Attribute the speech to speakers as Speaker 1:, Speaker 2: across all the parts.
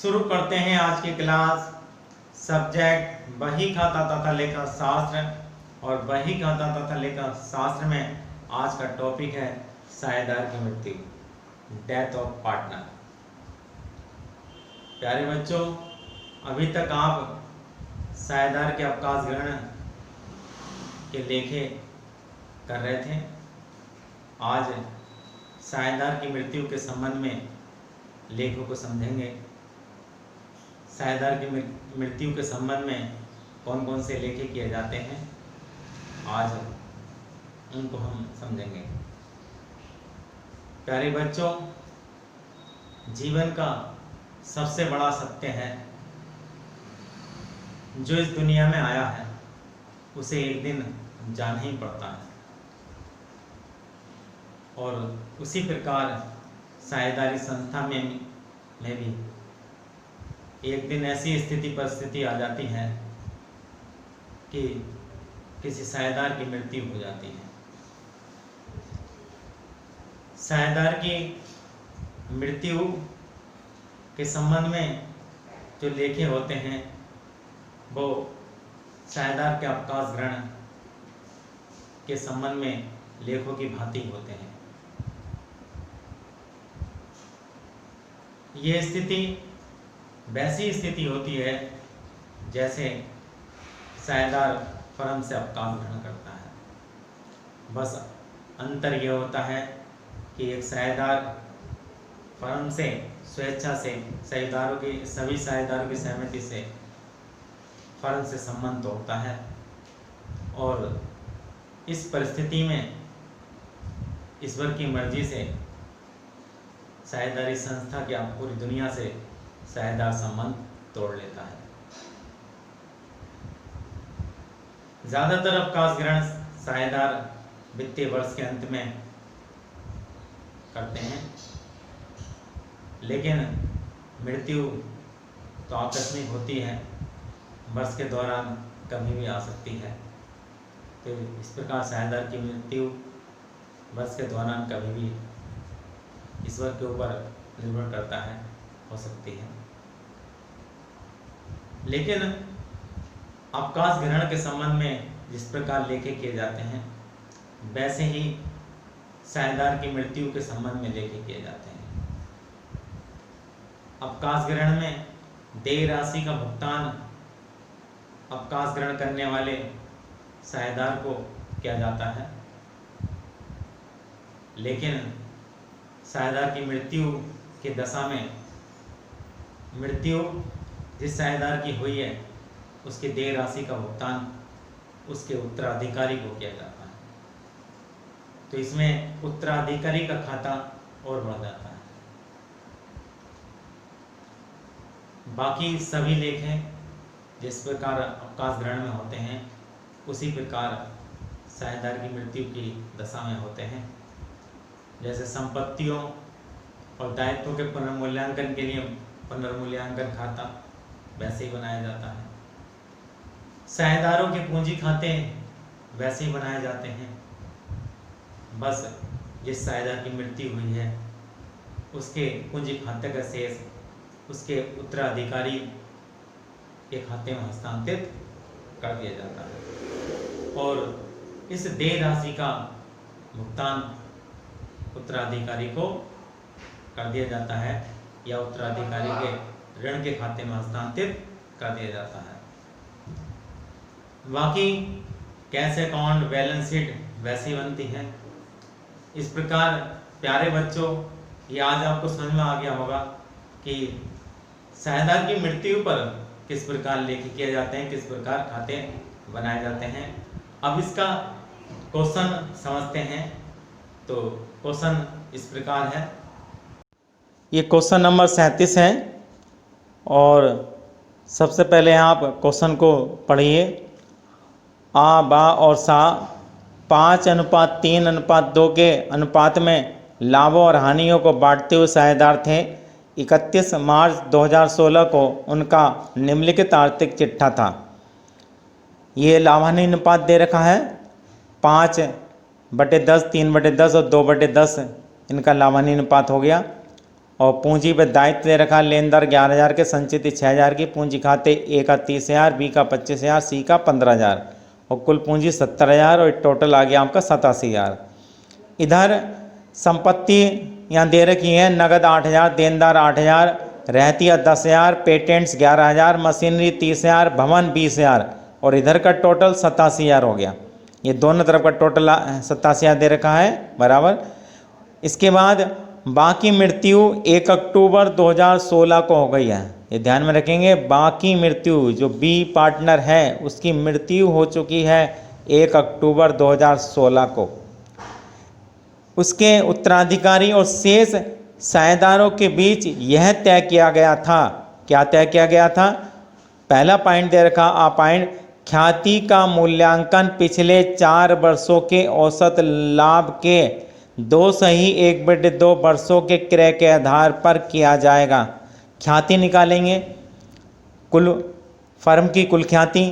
Speaker 1: शुरू करते हैं आज की क्लास। सब्जेक्ट बही खाता तथा लेखा शास्त्र, और बही खाता तथा लेखा शास्त्र में आज का टॉपिक है साझेदार की मृत्यु, डेथ ऑफ पार्टनर। प्यारे बच्चों, अभी तक आप साझेदार के अवकाश ग्रहण के लेखे कर रहे थे। आज साझेदार की मृत्यु के संबंध में लेखों को समझेंगे। साझेदार की मृत्यु के संबंध में कौन कौन से लेखे किए जाते हैं, आज उनको हम समझेंगे। प्यारे बच्चों, जीवन का सबसे बड़ा सत्य है, जो इस दुनिया में आया है उसे एक दिन जाना ही पड़ता है। और उसी प्रकार साझेदारी संस्था में भी एक दिन ऐसी परिस्थिति आ जाती है कि किसी साझेदार की मृत्यु हो जाती है। साझेदार की मृत्यु के संबंध में जो लेखे होते हैं वो साझेदार के अवकाश ग्रहण के संबंध में लेखों की भांति होते हैं। ये स्थिति वैसी स्थिति होती है जैसे साझेदार फर्म से अवकाश ग्रहण करता है। बस अंतर यह होता है कि एक साझेदार फर्म से स्वेच्छा से सभी साझेदारों की सहमति से फर्म से संबंध तोड़ता है, और इस परिस्थिति में ईश्वर की मर्जी से साझेदारी संस्था की पूरी दुनिया से साझेदार संबंध तोड़ लेता है। ज़्यादातर अवकाश ग्रहण साझेदार वित्तीय वर्ष के अंत में करते हैं, लेकिन मृत्यु तो आकस्मिक होती है, वर्ष के दौरान कभी भी आ सकती है। तो इस प्रकार साझेदार की मृत्यु वर्ष के दौरान कभी भी ईश्वर के ऊपर निर्भर करता है, हो सकती है। लेकिन अवकाश ग्रहण के संबंध में जिस प्रकार लेखे किए जाते हैं, वैसे ही साझेदार की मृत्यु के संबंध में लेखे किए जाते हैं। अवकाश ग्रहण में देय राशि का भुगतान अवकाश ग्रहण करने वाले साझेदार को किया जाता है, लेकिन साझेदार की मृत्यु की दशा में मृत्यु जिस साझेदार की हुई है उसकी देय राशि का भुगतान उसके उत्तराधिकारी को किया जाता है। तो इसमें उत्तराधिकारी का खाता और बढ़ जाता है। बाकी सभी लेखे जिस प्रकार अवकाश ग्रहण में होते हैं उसी प्रकार साझेदार की मृत्यु की दशा में होते हैं। जैसे संपत्तियों और दायित्वों के पुनर्मूल्यांकन के लिए पुनर्मूल्यांकन खाता वैसे ही बनाया जाता है। साझेदारों के पूंजी खाते वैसे ही बनाए जाते हैं। बस जिस साझेदार की मृत्यु हुई है उसके पूंजी खाते का शेष उसके उत्तराधिकारी के खाते में हस्तांतरित कर दिया जाता है, और इस देय राशि का भुगतान उत्तराधिकारी को कर दिया जाता है या उत्तराधिकारी के ऋण के खाते में हस्तांतरित कर दिया जाता है। बाकी कैश अकाउंट बैलेंस शीट वैसी बनती है। इस प्रकार प्यारे बच्चों, ये आज आपको समझ में आ गया होगा कि साझेदार की मृत्यु पर किस प्रकार लेखे किए जाते हैं, किस प्रकार खाते बनाए जाते हैं। अब इसका क्वेश्चन समझते हैं। तो क्वेश्चन इस प्रकार है, ये क्वेश्चन नंबर 37 है, और सबसे पहले आप क्वेश्चन को पढ़िए। आ, बा और सा 5:3:2 के अनुपात में लाभों और हानियों को बांटते हुए साझेदार थे। 31 मार्च 2016 को उनका निम्नलिखित आर्थिक चिट्ठा था। ये लाभ हानि अनुपात दे रखा है 5/10, 3/10 और 2/10 इनका लाभ हानि अनुपात हो गया। और पूंजी पे दायित्व दे रखा, लेनदार 11,000 के, संचित 6,000 की, पूंजी खाते ए का 30,000, बी का 25,000, सी का 15,000 और कुल पूंजी 70,000 और टोटल आ गया आपका 87,000। इधर संपत्ति यहाँ दे रखी है, नगद 8,000, देनदार 8,000, रहतिया 10,000, पेटेंट्स 11,000, मशीनरी 30,000, भवन 20,000 और इधर का टोटल 87,000 हो गया। ये दोनों तरफ का टोटल 87,000 दे रखा है बराबर। इसके बाद बाकी मृत्यु 1 अक्टूबर 2016 को हो गई है, ये ध्यान में रखेंगे। बाकी मृत्यु जो बी पार्टनर है उसकी मृत्यु हो चुकी है 1 अक्टूबर 2016 को। उसके उत्तराधिकारी और शेष साझेदारों के बीच यह तय किया गया था, क्या तय किया गया था? पहला पॉइंट दे रखा आ पॉइंट, ख्याति का मूल्यांकन पिछले 4 वर्षों के औसत लाभ के 2/1/2 वर्षों के क्रय के आधार पर किया जाएगा। ख्याति निकालेंगे, कुल फर्म की कुल ख्याति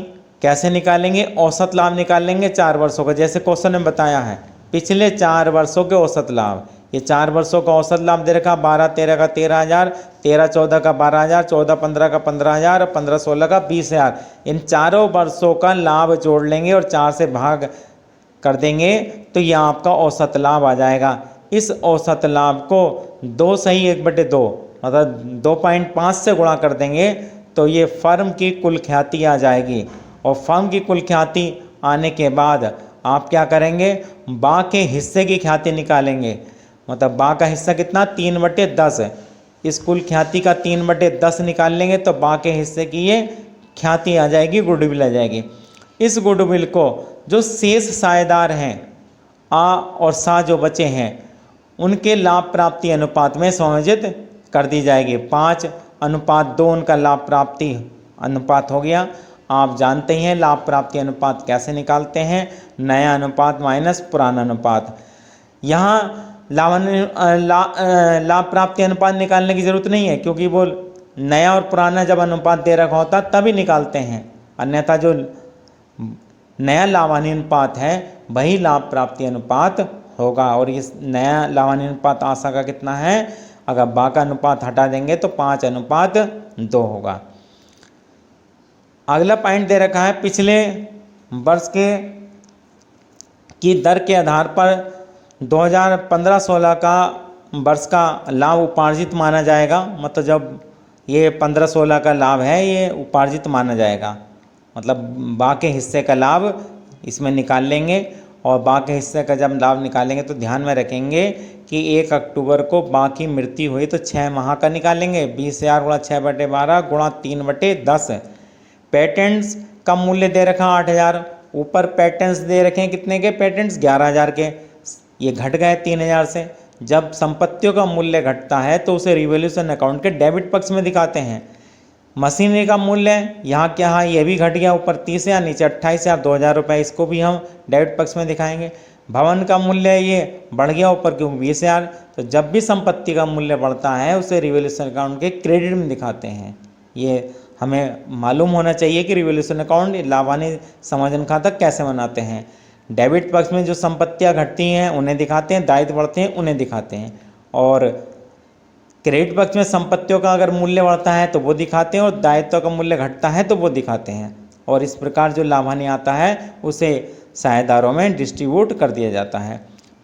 Speaker 1: कैसे निकालेंगे? औसत लाभ निकालेंगे 4 वर्षों का, जैसे क्वेश्चन में बताया है पिछले 4 वर्षों के औसत लाभ। ये 4 वर्षों का औसत लाभ दे रखा, 12-13 का 13,000, 13-14 का 12,000, 14-15 का 15,000 और 15-16 का 20,000। इन चारों वर्षों का लाभ जोड़ लेंगे और 4 से भाग कर देंगे तो यह आपका औसत लाभ आ जाएगा। इस औसत लाभ को 2/1/2 मतलब 2.5 से गुणा कर देंगे तो ये फर्म की कुल ख्याति आ जाएगी। और फर्म की कुल ख्याति आने के बाद आप क्या करेंगे? बा के हिस्से की ख्याति निकालेंगे। मतलब बा का हिस्सा कितना? 3/10। इस कुल ख्याति का 3/10 निकाल लेंगे तो बा के हिस्से की ये ख्याति आ जाएगी, गुडविल आ जाएगी। इस गुडविल को जो शेष साझेदार हैं आ और सा जो बचे हैं उनके लाभ प्राप्ति अनुपात में समायोजित कर दी जाएगी। 5:2 उनका लाभ प्राप्ति अनुपात हो गया। आप जानते हैं लाभ प्राप्ति अनुपात कैसे निकालते हैं, नया अनुपात माइनस पुराना अनुपात। यहाँ लाभ प्राप्ति अनुपात निकालने की ज़रूरत नहीं है क्योंकि वो नया और पुराना जब अनुपात दे रखा होता तभी निकालते हैं, अन्यथा जो नया लाभानी अनुपात है वही लाभ प्राप्ति अनुपात होगा। और ये नया लाभानी अनुपात आशा का कितना है? अगर बा का अनुपात हटा देंगे तो 5:2 होगा। अगला पॉइंट दे रखा है, पिछले वर्ष की दर के आधार पर 2015-16 का वर्ष का लाभ उपार्जित माना जाएगा। मतलब जब ये 15-16 का लाभ है ये उपार्जित माना जाएगा, मतलब बा के हिस्से का लाभ इसमें निकाल लेंगे। और बा के हिस्से का जब लाभ निकालेंगे तो ध्यान में रखेंगे कि 1 अक्टूबर को बा की मृत्यु हुई तो 6 माह का निकालेंगे। 20,000 गुणा 6/12 गुणा 3/10। पेटेंट्स का मूल्य दे रखा 8,000, ऊपर पेटेंट्स दे रखे हैं कितने के? पेटेंट्स 11,000 के, ये घट गए 3,000 से। जब संपत्तियों का मूल्य घटता है तो उसे रिवैल्यूएशन अकाउंट के डेबिट पक्ष में दिखाते हैं। मशीनरी का मूल्य यहाँ क्या है? ये भी घट गया, ऊपर 30,000 नीचे 28,000, 2,000 रुपये, इसको भी हम डेबिट पक्ष में दिखाएंगे। भवन का मूल्य ये बढ़ गया ऊपर क्यों? 20,000। तो जब भी संपत्ति का मूल्य बढ़ता है उसे रिवैल्यूएशन अकाउंट के क्रेडिट में दिखाते हैं। ये हमें मालूम होना चाहिए कि रिवैल्यूएशन अकाउंट लाभानी समायोजन खाता कैसे बनाते हैं। डेबिट पक्ष में जो संपत्तियां घटती हैं उन्हें दिखाते हैं, दायित्व बढ़ते हैं उन्हें दिखाते हैं। और क्रेडिट पक्ष में संपत्तियों का अगर मूल्य बढ़ता है तो वो दिखाते हैं और दायित्व का मूल्य घटता है तो वो दिखाते हैं। और इस प्रकार जो लाभानी आता है उसे साझेदारों में डिस्ट्रीब्यूट कर दिया जाता है।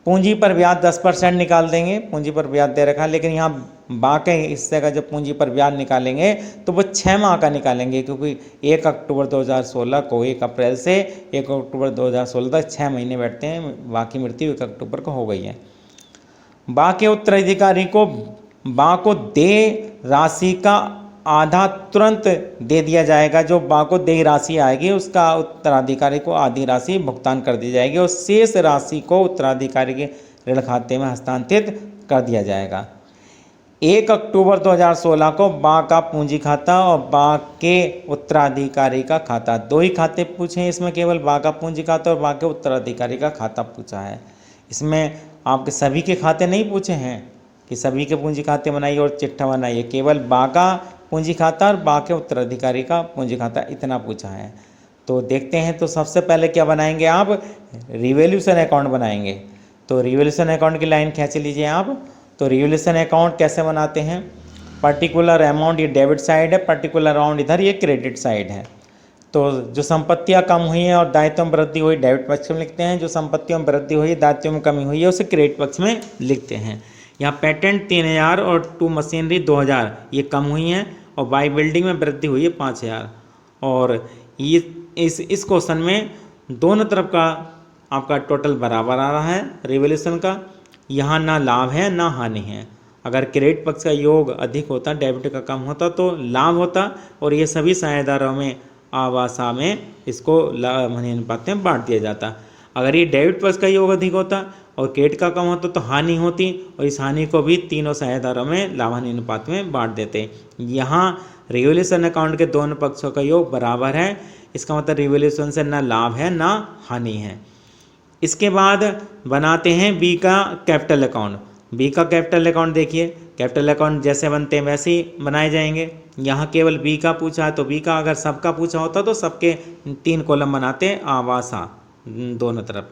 Speaker 1: पूंजी पर ब्याज 10% निकाल देंगे, पूंजी पर ब्याज दे रखा है, लेकिन यहाँ बाकी हिस्से का जब पूंजी पर ब्याज निकालेंगे तो वो 6 माह का निकालेंगे क्योंकि 1 अक्टूबर 2016 को 1 अप्रैल से 1 अक्टूबर 2016 तक 6 महीने बैठते हैं। बाकी मृत्यु 1 अक्टूबर को हो गई है। बा के उत्तराधिकारी को बा को दे राशि का आधा तुरंत दे दिया जाएगा। जो बा को देय राशि आएगी उसका उत्तराधिकारी को आधी राशि भुगतान कर दी जाएगी और शेष राशि को उत्तराधिकारी के ऋण खाते में हस्तांतरित कर दिया जाएगा। 1 अक्टूबर 2016 को बा का पूंजी खाता और बा के उत्तराधिकारी का खाता, 2 ही खाते पूछे हैं इसमें, केवल बा का पूंजी खाता और बा के उत्तराधिकारी का खाता पूछा है। इसमें आपके सभी के खाते नहीं पूछे हैं कि सभी के पूंजी खाते बनाइए और चिट्ठा बनाइए, केवल बा का पूंजी खाता और बा के उत्तराधिकारी का पूंजी खाता इतना पूछा है। तो देखते हैं, तो सबसे पहले क्या बनाएंगे आप? रिवैल्यूएशन अकाउंट बनाएंगे। तो रिवैल्यूएशन अकाउंट की लाइन खींच लीजिए आप। तो रिवोल्यूशन अकाउंट कैसे बनाते हैं, पर्टिकुलर अमाउंट ये डेबिट साइड है, पर्टिकुलर अमाउंट इधर ये क्रेडिट साइड है। तो जो संपत्तियां कम हुई हैं और दायित्व में वृद्धि हुई डेबिट पक्ष में लिखते हैं, जो संपत्तियों में वृद्धि हुई दायित्व में कमी हुई है उसे क्रेडिट पक्ष में लिखते हैं। यहाँ पेटेंट 3000 और टू मशीनरी 2000 ये कम हुई हैं और बाई बिल्डिंग में वृद्धि हुई है 5000। और ये इस क्वेश्चन में दोनों तरफ का आपका टोटल बराबर आ रहा है रिवोल्यूशन का। यहाँ ना लाभ है ना हानि है। अगर क्रेडिट पक्ष का योग अधिक होता, डेबिट का कम होता तो लाभ होता, और ये सभी साझेदारों में आवासा में इसको लाभ हानि अनुपात में बांट दिया जाता। अगर ये डेबिट पक्ष का योग अधिक होता और क्रेडिट का कम होता तो हानि होती, और इस हानि को भी तीनों साझेदारों में लाभ हानि अनुपात में बांट देते। यहाँ रिवोल्यूशन अकाउंट के दोनों पक्षों का योग बराबर है, इसका मतलब रिवोल्यूशन से ना लाभ है ना हानि है। इसके बाद बनाते हैं बी का कैपिटल अकाउंट। बी का कैपिटल अकाउंट देखिए, कैपिटल अकाउंट जैसे बनते हैं वैसे ही बनाए जाएंगे। यहाँ केवल बी का पूछा है तो बी का, अगर सबका पूछा होता तो सबके 3 कॉलम बनाते हैं आवासा दोनों तरफ।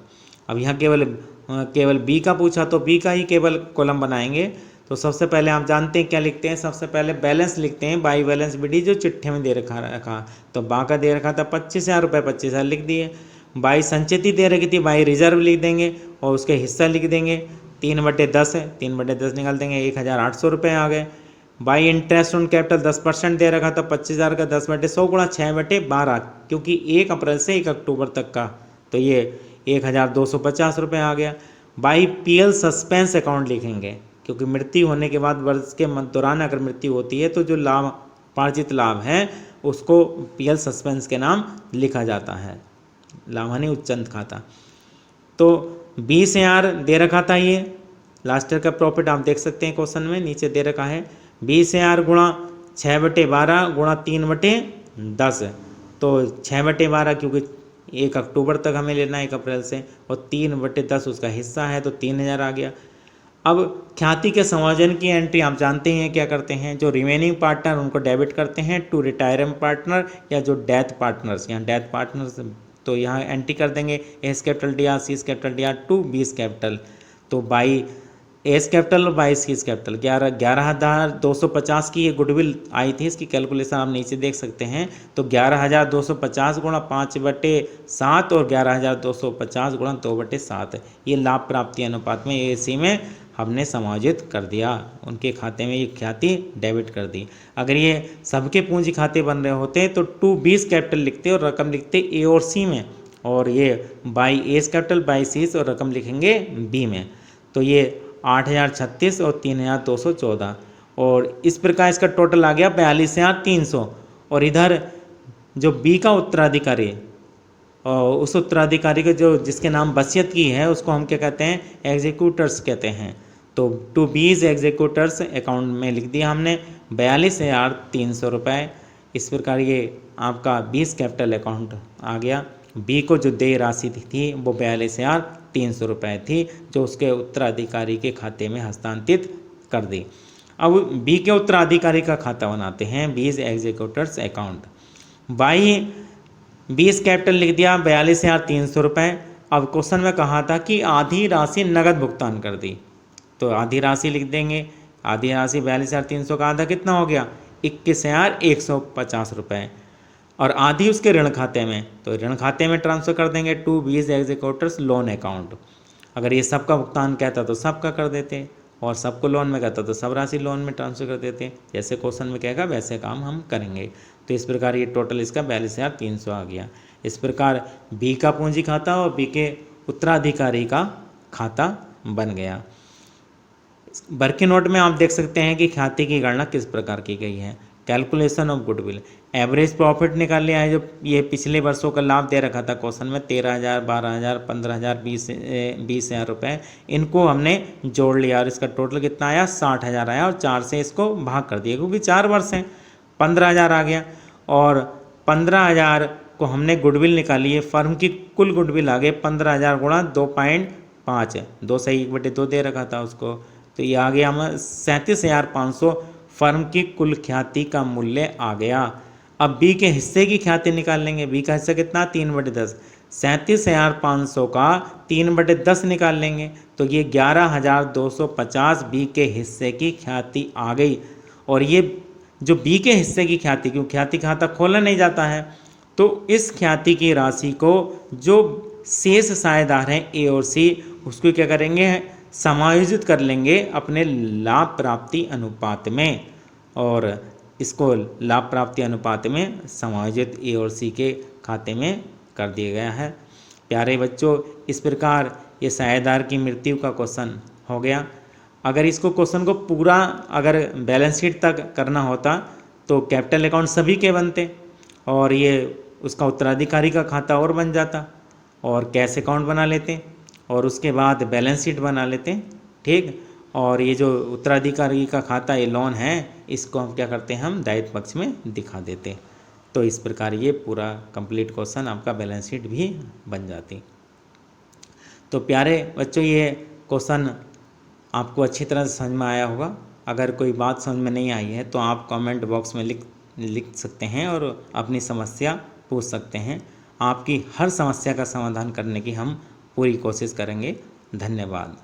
Speaker 1: अब यहाँ केवल बी का पूछा तो बी का ही केवल कॉलम बनाएंगे। तो सबसे पहले आप जानते हैं क्या लिखते हैं, सबसे पहले बैलेंस लिखते हैं, बाई बैलेंस विधि जो चिट्ठे में दे रखा। तो बा का दे रखा था 25,000 रुपये, 25,000 लिख दिए। बाई संचिति दे रखी थी, बाई रिजर्व लिख देंगे और उसके हिस्सा लिख देंगे। 3/10 है, 3/10 निकाल देंगे, 1,800 रुपये आ गए। बाई इंटरेस्ट ऑन कैपिटल 10% दे रखा था 25,000 का, 10/100 गुणा 6/12, क्योंकि 1 अप्रैल से 1 अक्टूबर तक का, तो ये 1,250 रुपये आ गया। बाई PL सस्पेंस अकाउंट लिखेंगे, क्योंकि मृत्यु होने के बाद वर्ष के दौरान अगर मृत्यु होती है तो जो पार्जित लाभ है उसको PL सस्पेंस के नाम लिखा जाता है, लाभ हानि उच्चंत खाता। तो 20,000 दे रखा था, ये लास्ट ईयर का प्रॉफिट आप देख सकते हैं क्वेश्चन में नीचे दे रखा है। 20,000 गुणा 6/12 गुणा 3/10, तो 6/12 क्योंकि 1 अक्टूबर तक हमें लेना है 1 अप्रैल से, और 3/10 उसका हिस्सा है तो 3,000 आ गया। अब ख्याति के समायोजन की एंट्री आप जानते हैं क्या करते हैं, जो रिमेनिंग पार्टनर उनको डेबिट करते हैं टू रिटायरमेंट पार्टनर या जो डेथ पार्टनर्स, यहाँ डेथ पार्टनर्स तो यहाँ एंट्री कर देंगे S capital D R C's capital D R to B's capital. तो बाई एस कैपिटल और बाई सीज कैपिटल 11,250 की ये गुडविल आई थी, इसकी कैलकुलेशन आप नीचे देख सकते हैं। तो 11,250 गुणा 5/7 और 11,250 गुणा 2/7 ये लाभ प्राप्ति अनुपात में एसी में हमने समायोजित कर दिया, उनके खाते में ये ख्याति डेबिट कर दी। अगर ये सबके पूंजी खाते बन रहे होते तो 2/20 कैपिटल लिखते और रकम लिखते ए और सी में, और ये by S capital by C's और रकम लिखेंगे बी में। तो ये 8,036 और 3,214, और इस प्रकार इसका टोटल आ गया 42,300। और इधर जो बी का उत्तराधिकारी और उस उत्तराधिकारी को जो जिसके नाम वसीयत की है उसको हम क्या कहते हैं, एग्जीक्यूटर्स कहते हैं। तो टू बीज एग्जीक्यूटर्स अकाउंट में लिख दिया हमने 42,300 रुपये। इस प्रकार ये आपका 20 कैपिटल अकाउंट आ गया। बी को जो देय राशि थी वो 42,300 रुपये थी, जो उसके उत्तराधिकारी के खाते में हस्तांतरित कर दी। अब बी के उत्तराधिकारी का खाता बनाते हैं, बीज एग्जीक्यूटर्स अकाउंट। बाई 20 कैपिटल लिख दिया 42,300 रुपये। अब क्वेश्चन में कहा था कि आधी राशि नगद भुगतान कर दी, तो आधी राशि लिख देंगे। आधी राशि 42,300 का आधा कितना हो गया, 21,150 रुपये। और आधी उसके ऋण खाते में, तो ऋण खाते में ट्रांसफ़र कर देंगे टू बीज एग्जीक्यूटर्स लोन अकाउंट। अगर ये सबका भुगतान कहता तो सबका कर देते, और सबको लोन में कहता तो सब राशि लोन में ट्रांसफ़र कर देते। जैसे क्वेश्चन में कहेगा वैसे काम हम करेंगे। तो इस प्रकार ये टोटल इसका 42,300 आ गया। इस प्रकार बी का पूंजी खाता और बी के उत्तराधिकारी का खाता बन गया। वर्किंग नोट में आप देख सकते हैं कि ख्याति की गणना किस प्रकार की गई है। Calculation of goodwill, average profit निकाल लिया है, जो ये पिछले वर्षों का लाभ दे रखा था क्वेश्चन में 13,000, 12,000, 15,000, 20,000 रुपये, इनको हमने जोड़ लिया और इसका टोटल कितना आया 60,000 आया, और 4 से इसको भाग कर दिया क्योंकि 4 वर्ष हैं, 15,000 आ गया। और 15,000 को हमने गुडविल निकाली है, फर्म की कुल गुडविल आ गई 15,000 गुणा 2.5, 2 से 1/2 दे रखा था उसको, तो ये आ गया हमें 37,500 फर्म की कुल ख्याति का मूल्य आ गया। अब बी के हिस्से की ख्याति निकाल लेंगे। बी का हिस्सा कितना 3/10, 37,500 का 3/10 निकाल लेंगे तो ये 11,250 बी के हिस्से की ख्याति आ गई। और ये जो बी के हिस्से की ख्याति, क्यों ख्याति खाता खोला नहीं जाता है, तो इस ख्याति की राशि को जो शेष साझेदार हैं ए और सी, उसको क्या करेंगे, समायोजित कर लेंगे अपने लाभ प्राप्ति अनुपात में, और इसको लाभ प्राप्ति अनुपात में समायोजित ए और सी के खाते में कर दिया गया है। प्यारे बच्चों, इस प्रकार ये साझेदार की मृत्यु का क्वेश्चन हो गया। अगर इसको क्वेश्चन को पूरा अगर बैलेंस शीट तक करना होता तो कैपिटल अकाउंट सभी के बनते और ये उसका उत्तराधिकारी का खाता और बन जाता और कैश अकाउंट बना लेते और उसके बाद बैलेंस शीट बना लेते, ठीक। और ये जो उत्तराधिकारी का खाता ये लोन है, इसको हम क्या करते हैं, हम दायित्व पक्ष में दिखा देते। तो इस प्रकार ये पूरा कंप्लीट क्वेश्चन आपका बैलेंस शीट भी बन जाती। तो प्यारे बच्चों, ये क्वेश्चन आपको अच्छी तरह से समझ में आया होगा। अगर कोई बात समझ में नहीं आई है तो आप कमेंट बॉक्स में लिख सकते हैं और अपनी समस्या पूछ सकते हैं। आपकी हर समस्या का समाधान करने की हम पूरी कोशिश करेंगे। धन्यवाद।